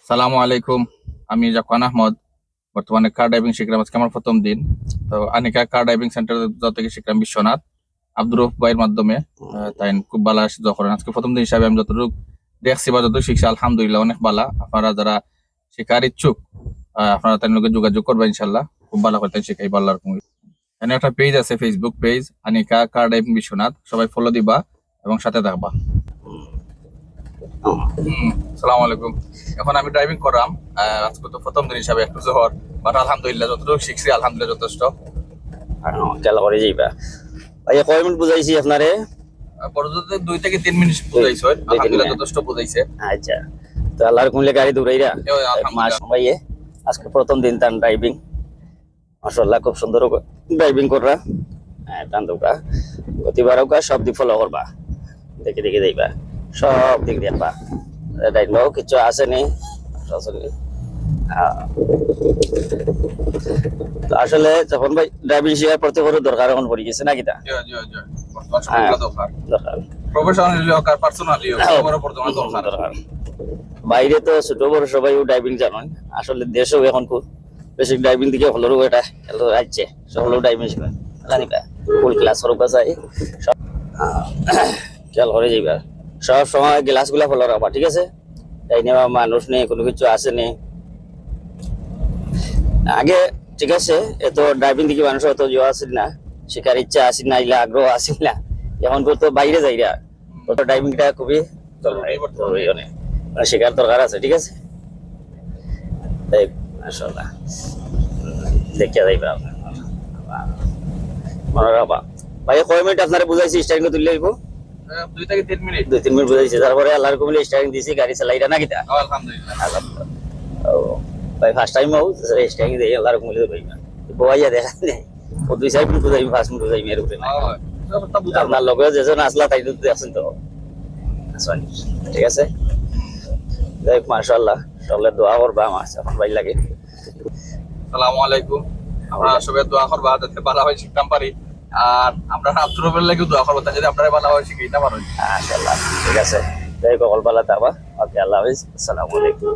সালামু আলাইকুম। আমি জাকান আহমদ। বর্তমানে কার ড্রাইভিং শিখলাম, আজকে আমার প্রথম দিন। তো আনিকা কার ড্রাইভিং সেন্টার থেকে শিখলাম বিশ্বনাথ আব্দুর রউফ ভাইয়ের মাধ্যমে। তাই খুব ভালো আসে যখন আজকে প্রথম দিন হিসাবে আমি যতটুকু দেখছি বা যতটুকু শিখছি আলহামদুলিল্লাহ অনেক ভালো। আপনারা যারা শেখার ইচ্ছুক আপনারা তাদের লোকের যোগাযোগ করবেন, ইনশাল্লাহ খুব ভালো করতে শিখাই ভালো রকম। এখানে একটা পেজ আছে, ফেসবুক পেজ আনিকা কার ড্রাইভিং বিশ্বনাথ, সবাই ফলো দিবা এবং সাথে থাকবা। সালাম আলাইকুম। এখন আমি ড্রাইভিং করাম, আজকে তো প্রথম দিন হিসাবে একটু জোহর, বাট আলহামদুলিল্লাহ যতটুকু শিখছি আলহামদুলিল্লাহ যথেষ্ট। খেলা করে যাইবা ভাই, কয় মিনিট বুঝাইছি আপনারে? পর্যন্ত 2 থেকে 3 মিনিট বুঝাইছো, আলহামদুলিল্লাহ যথেষ্ট বুঝাইছে। আচ্ছা, তো আল্লাহর কুমলে গাড়ি দৌড়াইরা মাস ভাইয়ে আজকে প্রথম দিন তার ড্রাইভিং, মাশাআল্লাহ খুব সুন্দর ড্রাইভিং কররা। টান দৌকা গতিবারকা সব দিক ফলো করবা, দেখে দেখে যাইবা, সব দিক দেখবা, ডাইলো কিছু আছে নি আসলে যখন ভাই ড্রাইভিং শেখার প্রতি বড় দরকার এখন পড়ে গেছে নাকি তা দরকার। বাইরে তো ছোট বড় সবাই ড্রাইভিং জানেন, আসলে দেশেও এখন খুব বেশি ড্রাইভিং দিকে হলেও এটা আসছে, সকলেও ড্রাইভিং শিখবে জানি না, ফুল ক্লাস সরব আছে সব খেয়াল করে যাইবা, সব সময় গ্লাস গুলা ফলো রাখবা, ঠিক আছে? তাই নেওয়া মানুষ নেই, কোনো কিছু আসে নেই আগে, ঠিক আছে? এত ড্রাইভিং দিকে মানুষ অত যাওয়া আসিল না, শেখার ইচ্ছা আসিল না, ইলা আগ্রহ আসিল না, এখন তো বাইরে যাইরা তো ড্রাইভিংটা খুবই জরুরি, অনেক মানে শেখার দরকার আছে, ঠিক আছে? তাই মাশাআল্লাহ দেখিয়া যাইবা মনে রাখবা। ভাই কয় মিনিট আপনারা বুঝাইছি স্টারিং তুলে আইব? 2 থেকে 3 মিনিট। 2-3 মিনিট বুঝাইছি, তারপরে আল্লাহর কুমলে স্টারিং দিছি, গাড়ি চালাইরা নাকি তা? আলহামদুলিল্লাহ। ভাই ফার্স্ট টাইম আউ স্টারিং দেই আল্লাহর কুমলে কইবা বইয়া দেখা নেই, ও 2-4 মিনিট বুঝাইবি, 5 মিনিট বুঝাইবি এর উপরে না। আপনার লগে যেজন আসলা তাই তো আছেন তো আসনি, ঠিক আছে? দেখ মাশাআল্লাহ সকলে দোয়া করবা আমার এখন ভাই লাগে। আসসালামু আলাইকুম। আমরা সবাই দোয়া করবা যাতে ভালো হয় শিখতাম পারি, আর আমরা আব্দুর রউফের লাগি দোয়া করব যাতে আপনারা ভালো হয় শিখাইতে পারেন। মাশাআল্লাহ, ঠিক আছে? দেখ কল বালা তাবা। ওকে, আল্লাহ হাফেজ, আসসালামু আলাইকুম।